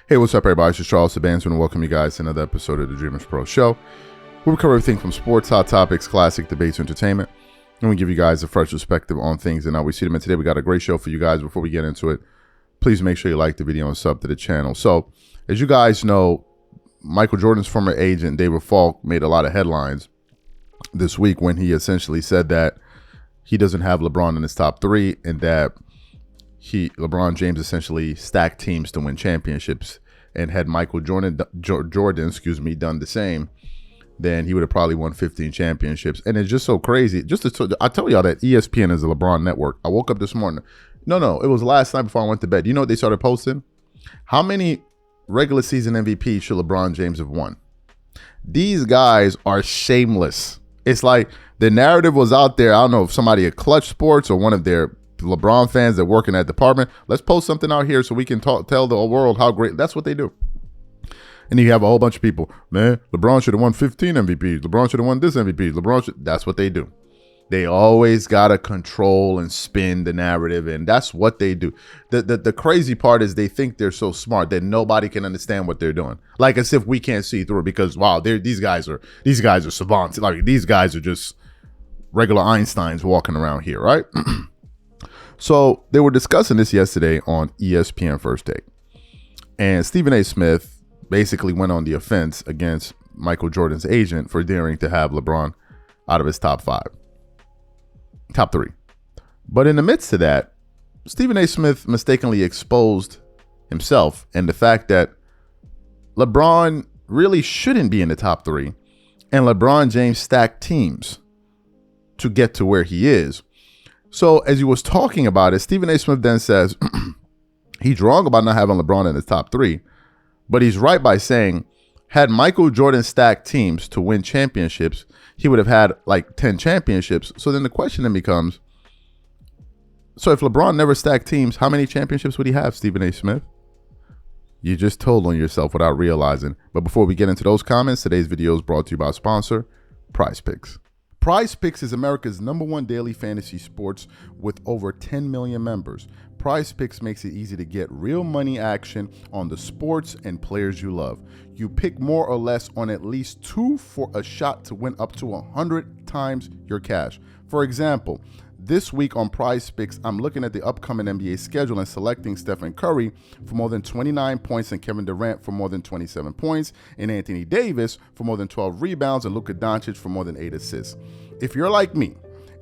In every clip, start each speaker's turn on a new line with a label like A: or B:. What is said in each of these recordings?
A: Hey, what's up, everybody? It's Charles Sabands, and welcome you guys to another episode of the Dreamers Pro Show, where we cover everything from sports, hot topics, classic debates, entertainment, and we give you guys a fresh perspective on things and how we see them. And today we got a great show for you guys. Before we get into it, please make sure you like the video and sub to the channel. So, as you guys know, Michael Jordan's former agent, David Falk, made a lot of headlines this week when he essentially said that he doesn't have LeBron in his top three and that LeBron James essentially stacked teams to win championships, and had Michael Jordan, done the same, then he would have probably won 15 championships. And it's just so crazy. I tell y'all that ESPN is the LeBron network. I woke up this morning. No, it was last night before I went to bed. You know what they started posting? How many regular season MVPs should LeBron James have won? These guys are shameless. It's like the narrative was out there. I don't know if somebody at Clutch Sports or one of their LeBron fans that work in that department, let's post something out here so we can tell the world how great. That's what they do. And you have a whole bunch of people, man, LeBron should have won 15 MVPs. LeBron should have won this MVP. That's what they do. They always got to control and spin the narrative, and that's what they do. The crazy part is they think they're so smart that nobody can understand what they're doing. Like as if we can't see through it because, wow, these guys are savants. Like these guys are just regular Einsteins walking around here, right? So they were discussing this yesterday on ESPN First Take. And Stephen A. Smith basically went on the offense against Michael Jordan's agent for daring to have LeBron out of his top three. But in the midst of that, Stephen A. Smith mistakenly exposed himself and the fact that LeBron really shouldn't be in the top three, and LeBron James stacked teams to get to where he is. So as he was talking about it, Stephen A. Smith then says he's wrong about not having LeBron in his top three, but he's right by saying had Michael Jordan stacked teams to win championships, he would have had like 10 championships. So then the question then becomes, so if LeBron never stacked teams, how many championships would he have, Stephen A. Smith? You just told on yourself without realizing. But before we get into those comments, today's video is brought to you by our sponsor, PrizePicks. PrizePicks is America's #1 daily fantasy sports with over 10 million members. PrizePicks makes it easy to get real money action on the sports and players you love. You pick more or less on at least two for a shot to win up to 100 times your cash. For example, this week on PrizePicks, I'm looking at the upcoming NBA schedule and selecting Stephen Curry for more than 29 points and Kevin Durant for more than 27 points and Anthony Davis for more than 12 rebounds and Luka Doncic for more than 8 assists. If you're like me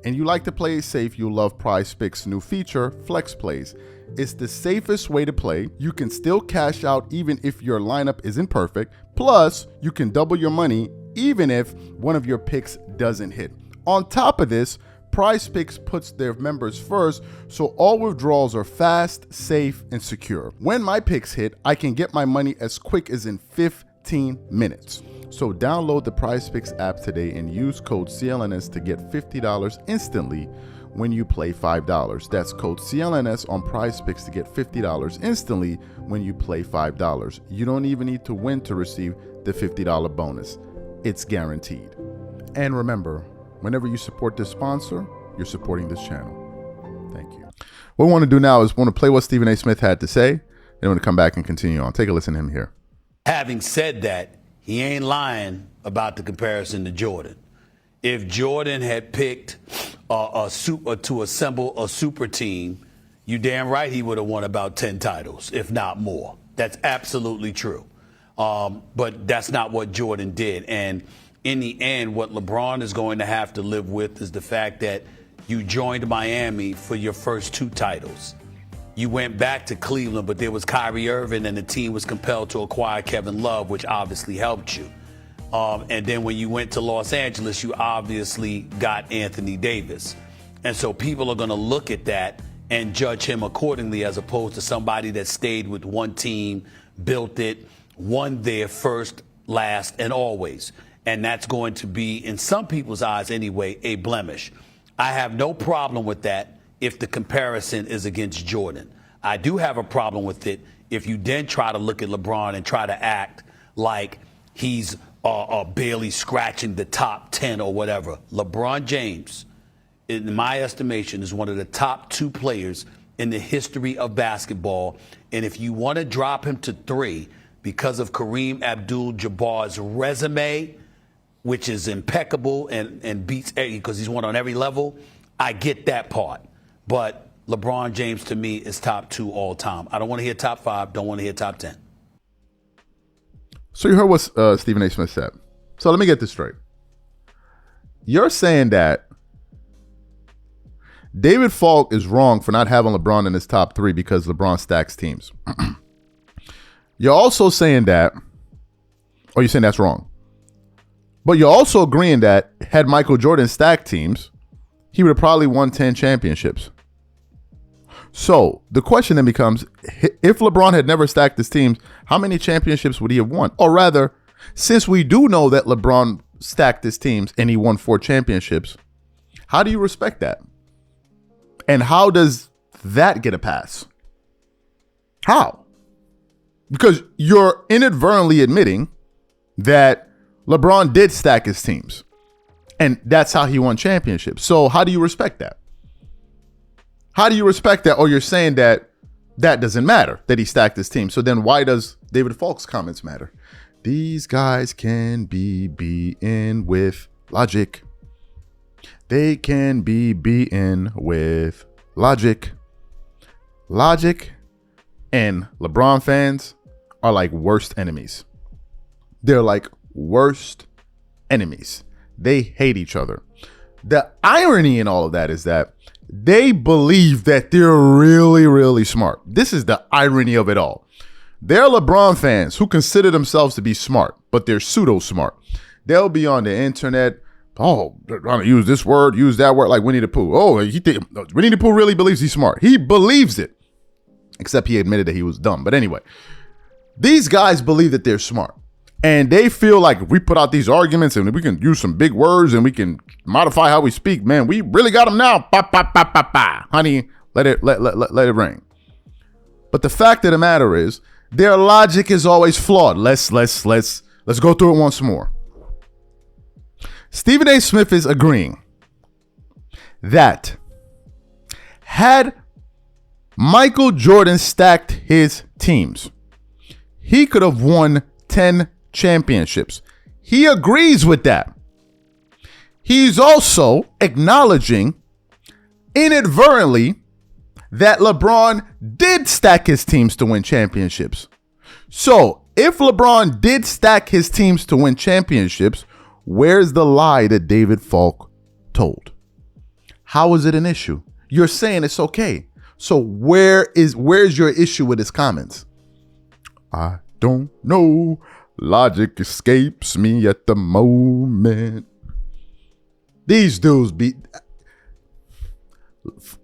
A: and you like to play it safe, you'll love PrizePicks' new feature, Flex Plays. It's the safest way to play. You can still cash out even if your lineup isn't perfect. Plus, you can double your money even if one of your picks doesn't hit. On top of this, PrizePicks puts their members first, so all withdrawals are fast, safe, and secure. When my picks hit, I can get my money as quick as in 15 minutes. So download the PrizePicks app today and use code CLNS to get $50 instantly when you play $5. That's code CLNS on PrizePicks to get $50 instantly when you play $5. You don't even need to win to receive the $50 bonus. It's guaranteed. And remember, whenever you support this sponsor, you're supporting this channel. Thank you. What we want to do now is want to play what Stephen A. Smith had to say, and we're going to come back and continue on. Take a listen to him here.
B: Having said that, he ain't lying about the comparison to Jordan. If Jordan had picked to assemble a super team, you damn right he would have won about 10 titles, if not more. That's absolutely true. But that's not what Jordan did. And in the end, what LeBron is going to have to live with is the fact that you joined Miami for your first 2 titles. You went back to Cleveland, but there was Kyrie Irving, and the team was compelled to acquire Kevin Love, which obviously helped you. And then when you went to Los Angeles, you obviously got Anthony Davis. And so people are going to look at that and judge him accordingly, as opposed to somebody that stayed with one team, built it, won there first, last, and always. And that's going to be, in some people's eyes anyway, a blemish. I have no problem with that if the comparison is against Jordan. I do have a problem with it if you then try to look at LeBron and try to act like he's barely scratching the top 10 or whatever. LeBron James, in my estimation, is one of the top 2 players in the history of basketball. And if you want to drop him to 3 because of Kareem Abdul-Jabbar's resume, which is impeccable and beats because he's won on every level, I get that part. But LeBron James, to me, is top 2 all time. I don't want to hear top 5. Don't want to hear top 10.
A: So you heard what Stephen A. Smith said. So let me get this straight. You're saying that David Falk is wrong for not having LeBron in his top 3 because LeBron stacks teams. You're also saying that, or you're saying that's wrong. But you're also agreeing that had Michael Jordan stacked teams, he would have probably won 10 championships. So the question then becomes, if LeBron had never stacked his teams, how many championships would he have won? Or rather, since we do know that LeBron stacked his teams and he won 4 championships, how do you respect that? And how does that get a pass? How? Because you're inadvertently admitting that LeBron did stack his teams. And that's how he won championships. So how do you respect that? How do you respect that? Or you're saying that that doesn't matter, that he stacked his team. So then why does David Falk's comments matter? These guys can be beaten with logic. They can be beaten with logic. Logic and LeBron fans are like worst enemies. They're like worst enemies. They hate each other. The irony in all of that is that they believe that they're really, really smart. This is the irony of it all. They're LeBron fans who consider themselves to be smart, but they're pseudo smart. They'll be on the internet. Oh, they're trying to use this word, use that word, like Winnie the Pooh. Oh, Winnie the Pooh really believes he's smart. He believes it, except he admitted that he was dumb. But anyway, these guys believe that they're smart. And they feel like if we put out these arguments and we can use some big words and we can modify how we speak, man, we really got them now. Ba, ba, ba, ba, ba. Honey, let it rain. But the fact of the matter is, their logic is always flawed. Let's go through it once more. Stephen A. Smith is agreeing that had Michael Jordan stacked his teams, he could have won 10 championships. He agrees with that. He's also acknowledging inadvertently that LeBron did stack his teams to win championships. So if LeBron did stack his teams to win championships, where's the lie that David Falk told? How is it an issue? You're saying it's okay. So where's your issue with his comments? I don't know. Logic escapes me at the moment. These dudes be...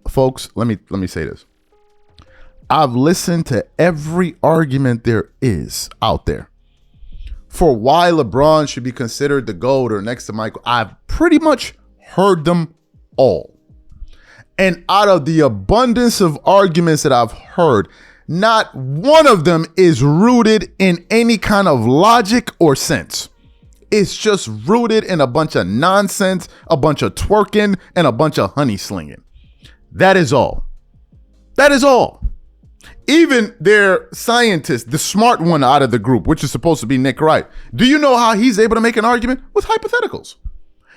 A: Folks, let me say this. I've listened to every argument there is out there for why LeBron should be considered the GOAT or next to Michael. I've pretty much heard them all. And out of the abundance of arguments that I've heard, not one of them is rooted in any kind of logic or sense. It's just rooted in a bunch of nonsense, a bunch of twerking, and a bunch of honey slinging. That is all. That is all. Even their scientist, the smart one out of the group, which is supposed to be Nick Wright. Do you know how he's able to make an argument? With hypotheticals.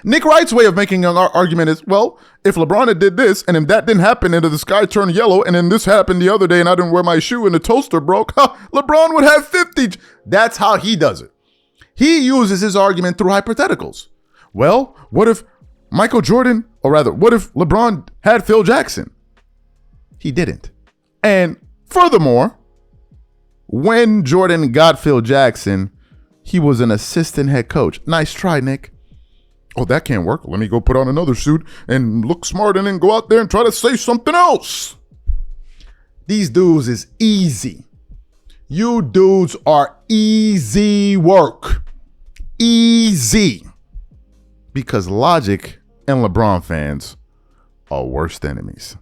A: Nick Wright's way of making an argument is, well, if LeBron had did this, and if that didn't happen, and if the sky turned yellow, and then this happened the other day, and I didn't wear my shoe, and the toaster broke, LeBron would have 50. That's how he does it. He uses his argument through hypotheticals. Well, what if Michael Jordan, or rather, what if LeBron had Phil Jackson? He didn't. And furthermore, when Jordan got Phil Jackson, he was an assistant head coach. Nice try, Nick. Oh, that can't work. Let me go put on another suit and look smart and then go out there and try to say something else. These dudes is easy. You dudes are easy work. Easy. Because logic and LeBron fans are worst enemies.